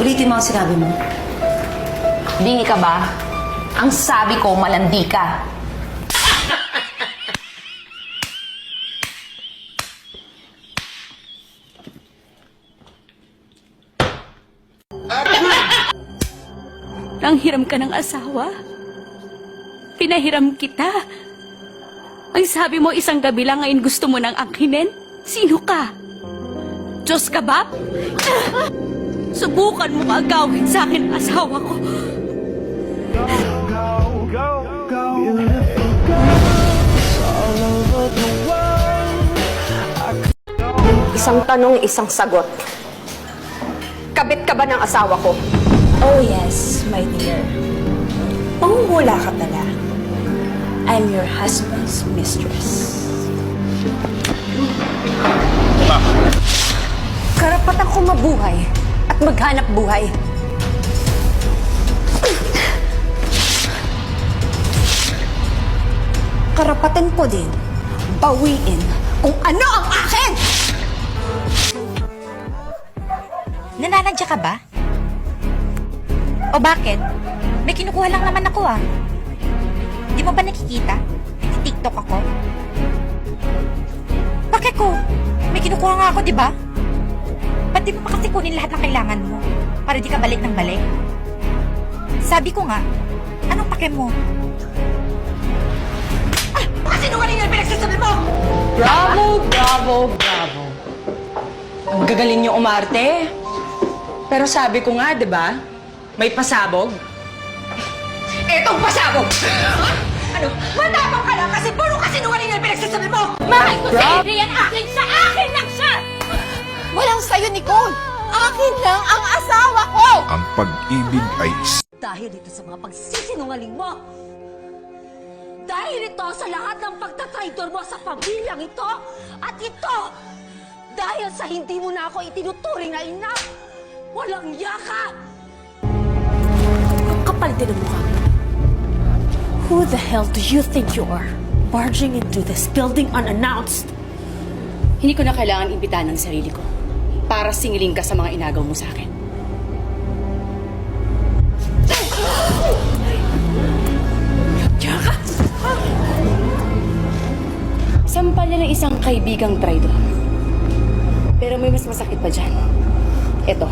Ulitin mo ang sinabi mo. Bingi ka ba? Ang sabi ko, malandi ka. Nanghiram ka ng asawa? Pinahiram kita? Ang sabi mo isang gabi lang ngayon gusto mo nang angkinin? Sino ka? Diyos ka ba? Subukan mo agawin sa akin ang asawa ko. Isang tanong, isang sagot. Kabit ka ba ng asawa ko? Oh yes, my dear. Panghula ka pala. I'm your husband's mistress. Karapatan ko mabuhay at maghanap buhay. Karapatan ko din bawiin kung ano ang akin! Nananadya ka ba? O bakit? May kinukuha lang naman ako ah. Di mo ba nakikita? Nag-TikTok ako. Bakit ko? May kinukuha nga ako, di ba? Ba't di mo pa kasi kunin lahat ng kailangan mo? Para di ka balik ng balik? Sabi ko nga, anong pake mo? Kasi nung kanina pinagsasabi mo! Bravo, bravo, bravo. Ang gagaling niyo umarte. Pero sabi ko nga, di ba? May pasabog. Etong pasabog! Ano? Matapang ka lang kasi puro kasi nung kanina pinagsasabi mo! Mahal ko si Adrian! Akin sa akin lang siya! Walang sayo, Nicole! Akin lang ang asawa ko! Ang pag-ibig ay Dahil ito sa mga pagsisinungaling mo. Dahil ito sa lahat ng pagtatraidor mo sa pamilyang ito. At ito, dahil sa hindi mo na ako itinuturing na ina. Walang yaka! Ang kapal din ang mukha mo. Who the hell do you think you are? Barging into this building unannounced? Hindi ko na kailangan imbitahan ng sarili ko para singiling ka sa mga inagaw mo sa akin. Sampal niya ng isang kaibigang traidor. Pero may mas masakit pa dyan. Ito.